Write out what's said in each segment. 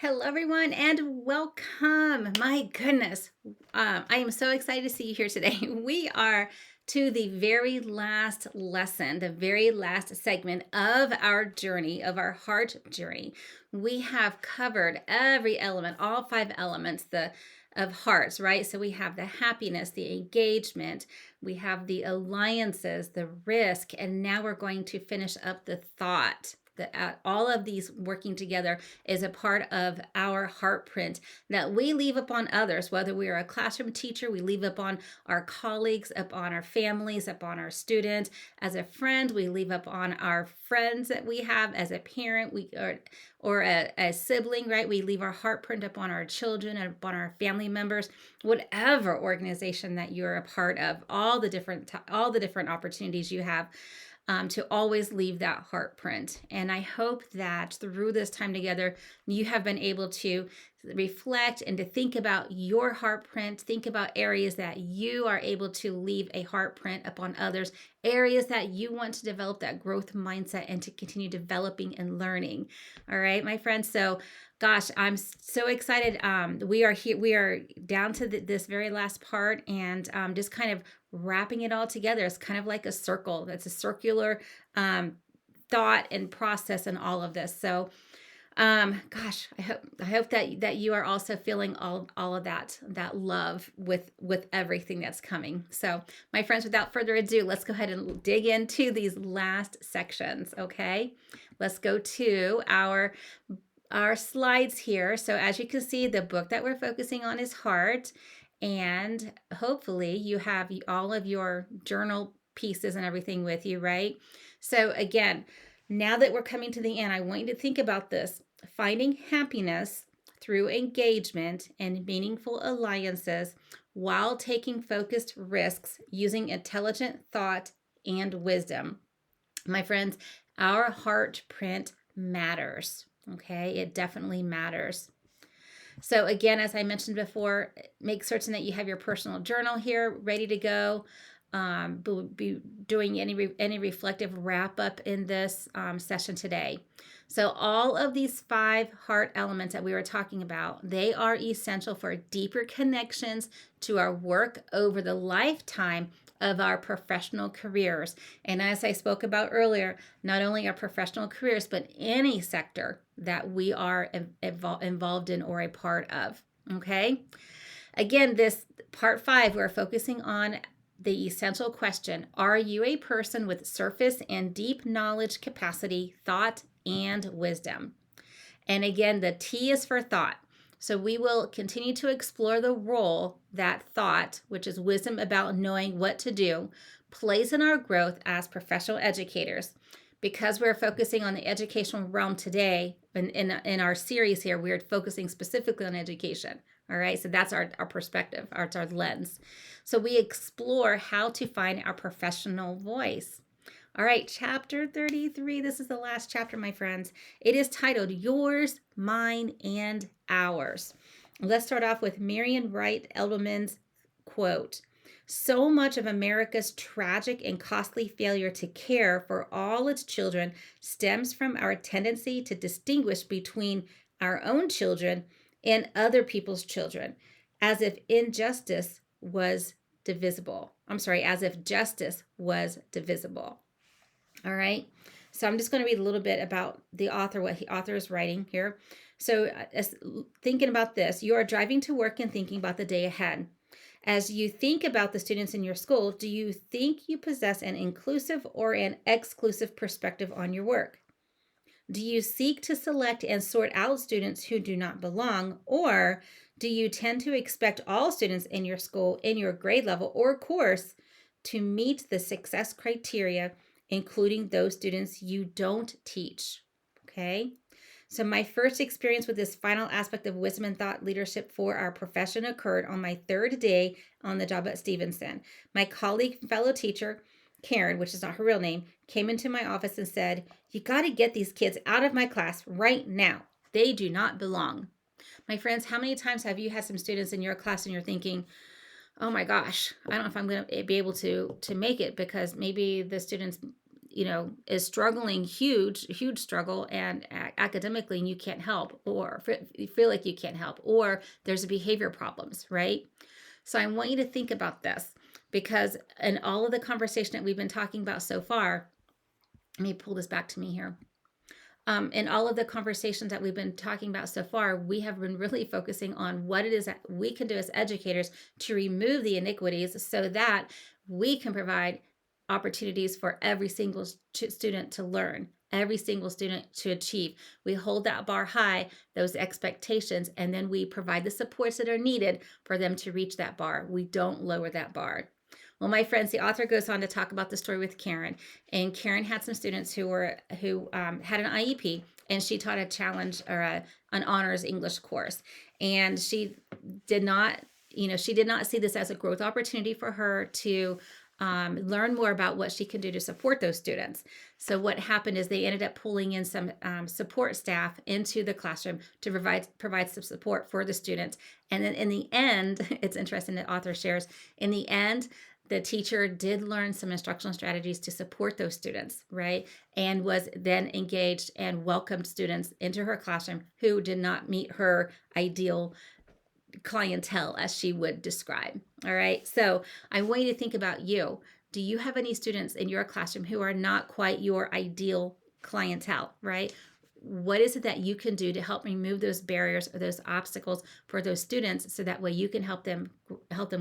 Hello, everyone, and welcome. My goodness, I am so excited to see you here today. We are to the very last lesson, the very last segment of our journey, of our heart journey. We have covered every element, all five elements, the of hearts, right? So we have the happiness, the engagement, we have the alliances, the risk, and now we're going to finish up the thought. All of these working together is a part of our heart print that we leave upon others, whether we are a classroom teacher, we leave upon our colleagues, upon our families, upon our students. As a friend, we leave upon our friends that we have. As a parent, or a sibling, right? We leave our heart print upon our children and upon our family members. Whatever organization that you're a part of, all the different opportunities you have to always leave that heart print. And I hope that through this time together, you have been able to reflect and to think about your heart print, think about areas that you are able to leave a heart print upon others, areas that you want to develop that growth mindset and to continue developing and learning. All right, my friends. So, gosh, I'm so excited. We are here. We are down to this very last part, and just kind of wrapping it all together. It's kind of like a circle. That's a circular thought and process and all of this. So, gosh, I hope that you are also feeling all of that love with everything that's coming. So, my friends, without further ado, let's go ahead and dig into these last sections. Okay, let's go to our slides here. So as you can see, the book that we're focusing on is Heart, and hopefully you have all of your journal pieces and everything with you, right? So again, now that we're coming to the end, I want you to think about this: finding happiness through engagement and meaningful alliances while taking focused risks using intelligent thought and wisdom. My friends, our heart print matters. Okay, it definitely matters. So, again, as I mentioned before, make certain that you have your personal journal here ready to go. We'll be doing any reflective wrap up in this session today. So, all of these five heart elements that we were talking about, they are essential for deeper connections to our work over the lifetime of our professional careers. And as I spoke about earlier, not only our professional careers, but any sector that we are involved in or a part of. Okay. Again, this part five, we're focusing on the essential question: are you a person with surface and deep knowledge, capacity, thought, and wisdom? And again, the T is for thought. So we will continue to explore the role that thought, which is wisdom about knowing what to do, plays in our growth as professional educators. Because we're focusing on the educational realm today, in our series here, we're focusing specifically on education. All right, so that's our perspective, our lens. So we explore how to find our professional voice. All right, chapter 33. This is the last chapter, my friends. It is titled Yours, Mine, and Ours. Let's start off with Marian Wright Edelman's quote: so much of America's tragic and costly failure to care for all its children stems from our tendency to distinguish between our own children and other people's children, as if injustice was divisible. As if justice was divisible. All right. So I'm just going to read a little bit about the author, what the author is writing here. So thinking about this, you are driving to work and thinking about the day ahead. As you think about the students in your school, do you think you possess an inclusive or an exclusive perspective on your work? Do you seek to select and sort out students who do not belong, or do you tend to expect all students in your school, in your grade level or course, to meet the success criteria, including those students you don't teach? Okay. So, my first experience with this final aspect of wisdom and thought leadership for our profession occurred on my third day on the job at Stevenson. My colleague, fellow teacher, Karen, which is not her real name, came into my office and said, "You got to get these kids out of my class right now. They do not belong." My friends, how many times have you had some students in your class and you're thinking, "Oh my gosh, I don't know if I'm going to be able to make it because maybe the students is struggling, huge struggle, and academically, and you can't help, or you feel like you can't help, or there's behavior problems, right? So I want you to think about this, because in all of the conversation that we've been talking about so far, let me pull this back to me here. In all of the conversations that we've been talking about so far, we have been really focusing on what it is that we can do as educators to remove the iniquities so that we can provide opportunities for every single student to learn, every single student to achieve. We hold that bar high, those expectations, and then we provide the supports that are needed for them to reach that bar. We don't lower that bar. Well, my friends, the author goes on to talk about the story with Karen, and Karen had some students who had an IEP, and she taught a challenge or an honors English course, and she did not, she did not see this as a growth opportunity for her to learn more about what she can do to support those students. So what happened is they ended up pulling in some support staff into the classroom to provide some support for the students. And then in the end, it's interesting that author shares, in the end, the teacher did learn some instructional strategies to support those students, right? And was then engaged and welcomed students into her classroom who did not meet her ideal clientele, as she would describe. All right. So I want you to think about you. Do you have any students in your classroom who are not quite your ideal clientele, right? What is it that you can do to help remove those barriers or those obstacles for those students so that way you can help them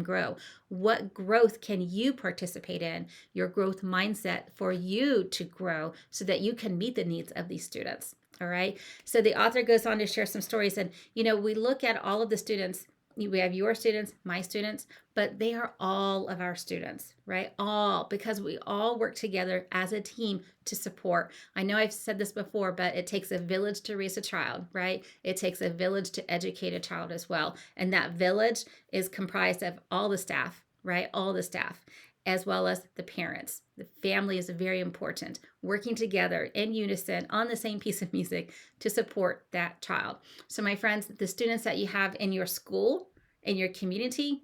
grow? What growth can you participate in, your growth mindset for you to grow so that you can meet the needs of these students? All right. So the author goes on to share some stories, and we look at all of the students. We have your students, my students, but they are all of our students, right? All, because we all work together as a team to support. I know I've said this before, but it takes a village to raise a child, right? It takes a village to educate a child as well. And that village is comprised of all the staff, right? All the staff, as well as the parents. The family is very important, working together in unison on the same piece of music to support that child. So my friends, the students that you have in your school, in your community,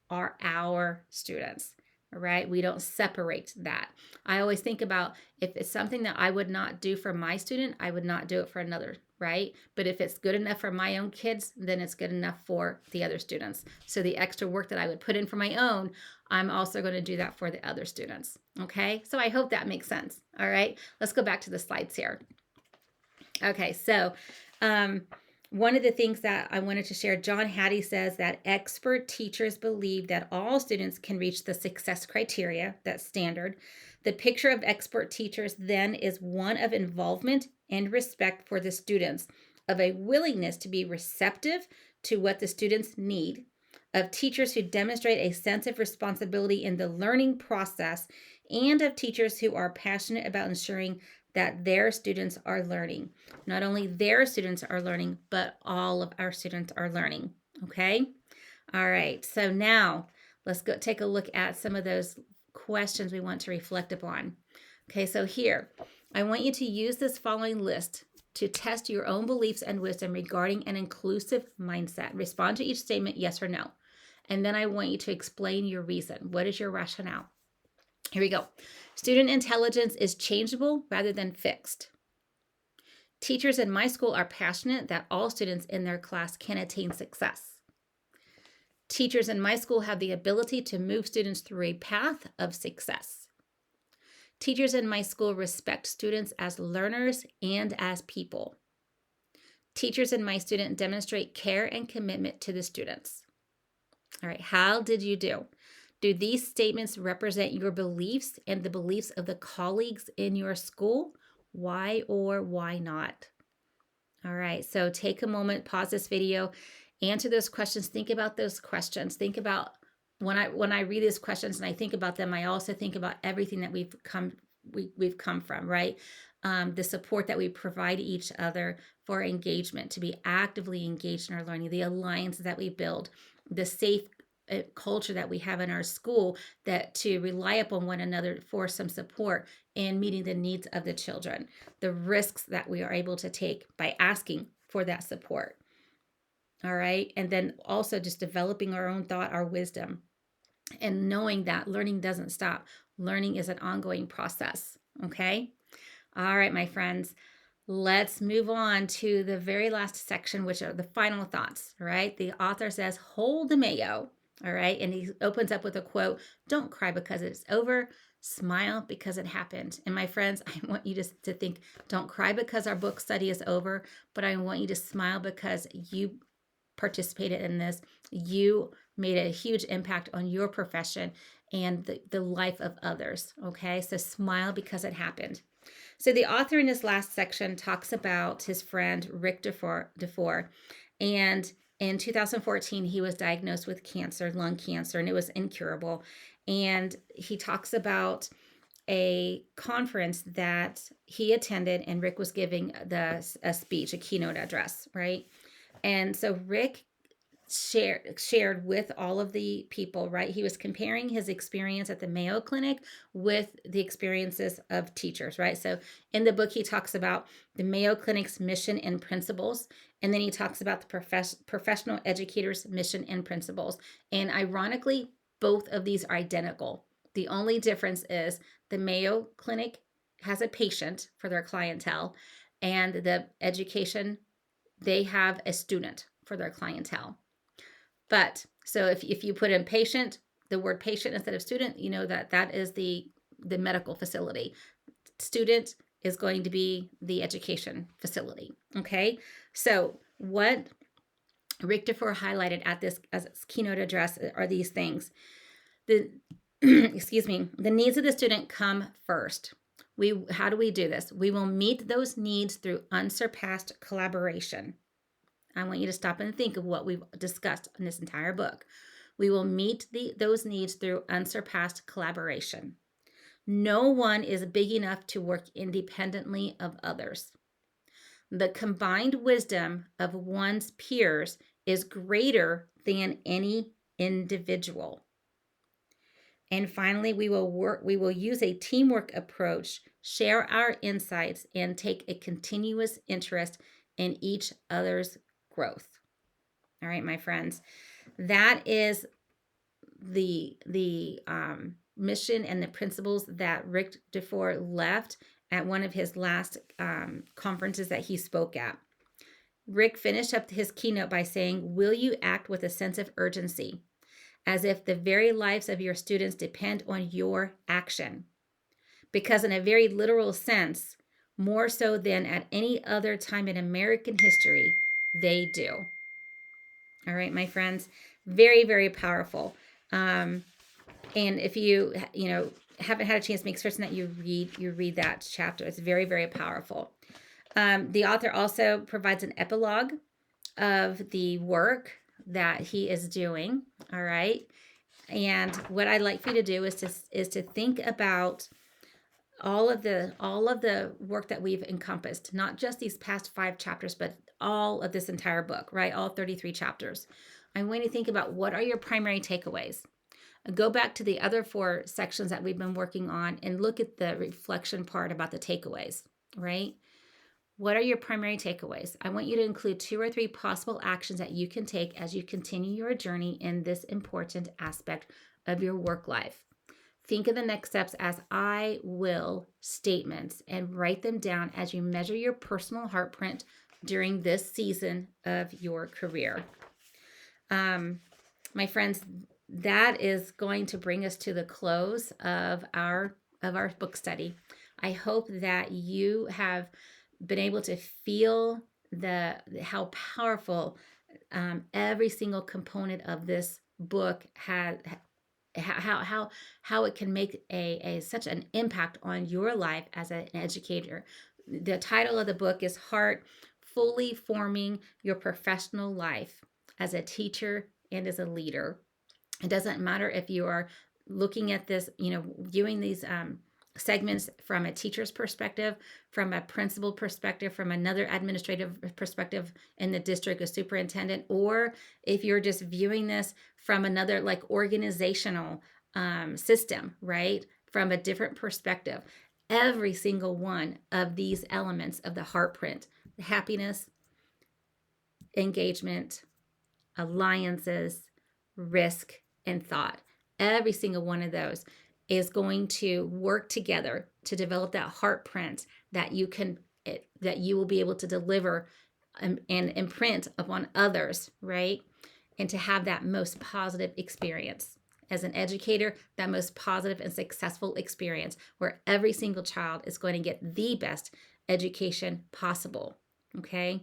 are our students. All right. We don't separate that. I always think about, if it's something that I would not do for my student, I would not do it for another, right? But if it's good enough for my own kids, then it's good enough for the other students. So the extra work that I would put in for my own, I'm also going to do that for the other students. Okay. So I hope that makes sense. All right. Let's go back to the slides here. Okay. So, one of the things that I wanted to share, John Hattie says that expert teachers believe that all students can reach the success criteria, that's standard. The picture of expert teachers then is one of involvement and respect for the students, of a willingness to be receptive to what the students need, of teachers who demonstrate a sense of responsibility in the learning process, and of teachers who are passionate about ensuring that their students are learning. Not only their students are learning, but all of our students are learning. Okay? All right. So now let's go take a look at some of those questions we want to reflect upon. Okay, so here, I want you to use this following list to test your own beliefs and wisdom regarding an inclusive mindset. Respond to each statement, yes or no. And then I want you to explain your reason. What is your rationale? Here we go. Student intelligence is changeable rather than fixed. Teachers in my school are passionate that all students in their class can attain success. Teachers in my school have the ability to move students through a path of success. Teachers in my school respect students as learners and as people. Teachers in my student demonstrate care and commitment to the students. All right, how did you do? Do these statements represent your beliefs and the beliefs of the colleagues in your school? Why or why not? All right, so take a moment, pause this video, answer those questions, think about those questions. Think about, when I read these questions and I think about them, I also think about everything that we've come from, right? The support that we provide each other for engagement, to be actively engaged in our learning, the alliances that we build, the safe culture that we have in our school, that to rely upon one another for some support in meeting the needs of the children, the risks that we are able to take by asking for that support. All right. And then also just developing our own thought, our wisdom, and knowing that learning doesn't stop. Learning is an ongoing process. Okay. All right, my friends. Let's move on to the very last section, which are the final thoughts. All right. The author says, hold the mayo. All right. And he opens up with a quote: don't cry because it's over. Smile because it happened. And my friends, I want you to think, don't cry because our book study is over, but I want you to smile because you participated in this. You made a huge impact on your profession and the life of others. Okay. So smile because it happened. So the author in this last section talks about his friend Rick Dufour, and in 2014 he was diagnosed with cancer, lung cancer, and it was incurable. And he talks about a conference that he attended, and Rick was giving a speech, a keynote address, right? And so Rick shared with all of the people, right? He was comparing his experience at the Mayo Clinic with the experiences of teachers, right? So in the book, he talks about the Mayo Clinic's mission and principles, and then he talks about the professional educators' mission and principles. And ironically, both of these are identical. The only difference is the Mayo Clinic has a patient for their clientele, and the education, they have a student for their clientele. But so if you put in patient, the word patient instead of student, you know that is the medical facility. Student is going to be the education facility. Okay. So what Rick Dufour highlighted at this as its keynote address are these things. The excuse me, the needs of the student come first. How do we do this? We will meet those needs through unsurpassed collaboration. I want you to stop and think of what we've discussed in this entire book. We will meet those needs through unsurpassed collaboration. No one is big enough to work independently of others. The combined wisdom of one's peers is greater than any individual. And finally, we will use a teamwork approach, share our insights, and take a continuous interest in each other's growth. All right, my friends, that is the mission and the principles that Rick Dufour left at one of his last conferences that he spoke at. Rick finished up his keynote by saying, "Will you act with a sense of urgency, as if the very lives of your students depend on your action? Because in a very literal sense, more so than at any other time in American history, they do." All right, my friends, very, very powerful. And if you haven't had a chance, make certain that you read that chapter. It's very, very powerful. The author also provides an epilogue of the work that he is doing. All right, and what I'd like for you to do is to think about all of the work that we've encompassed, not just these past 5 chapters, but all of this entire book, right? All 33 chapters. I want you to think about, what are your primary takeaways? Go back to the other 4 sections that we've been working on and look at the reflection part about the takeaways, right? What are your primary takeaways? I want you to include 2 or 3 possible actions that you can take as you continue your journey in this important aspect of your work life. Think of the next steps as "I will" statements and write them down as you measure your personal heartprint during this season of your career. My friends, that is going to bring us to the close of our book study. I hope that you have been able to feel how powerful every single component of this book has, how it can make a such an impact on your life as an educator. The title of the book is Heart: Fully Forming Your Professional Life as a Teacher and as a Leader. It doesn't matter if you are looking at this, viewing these segments from a teacher's perspective, from a principal perspective, from another administrative perspective in the district, a superintendent, or if you're just viewing this from another organizational system, right? From a different perspective. Every single one of these elements of the heartprint: happiness, engagement, alliances, risk, and thought. Every single one of those is going to work together to develop that heart print that that you will be able to deliver and imprint upon others, right? And to have that most positive experience. As an educator, that most positive and successful experience where every single child is going to get the best education possible. Okay?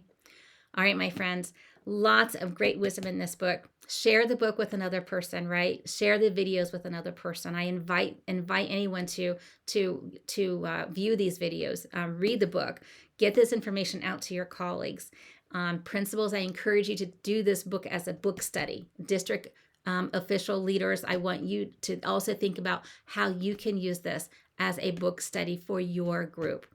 All right, my friends, lots of great wisdom in this book. Share the book with another person, right? Share the videos with another person. I invite anyone to view these videos, read the book, get this information out to your colleagues. Principals, I encourage you to do this book as a book study. District official leaders, I want you to also think about how you can use this as a book study for your group.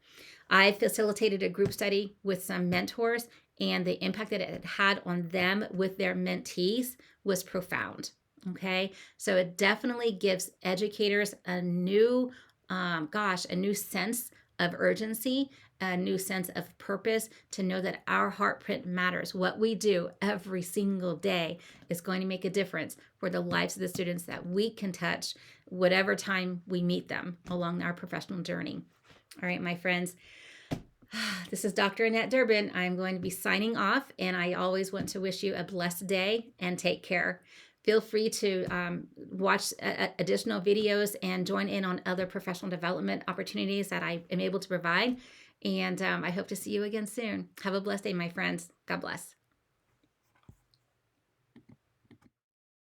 I facilitated a group study with some mentors, and the impact that it had on them with their mentees was profound. Okay, so it definitely gives educators a new, a new sense of urgency, a new sense of purpose to know that our heart print matters. What we do every single day is going to make a difference for the lives of the students that we can touch, whatever time we meet them along our professional journey. All right, my friends. This is Dr. Annette Durbin. I'm going to be signing off, and I always want to wish you a blessed day and take care. Feel free to watch additional videos and join in on other professional development opportunities that I am able to provide. And I hope to see you again soon. Have a blessed day, my friends. God bless.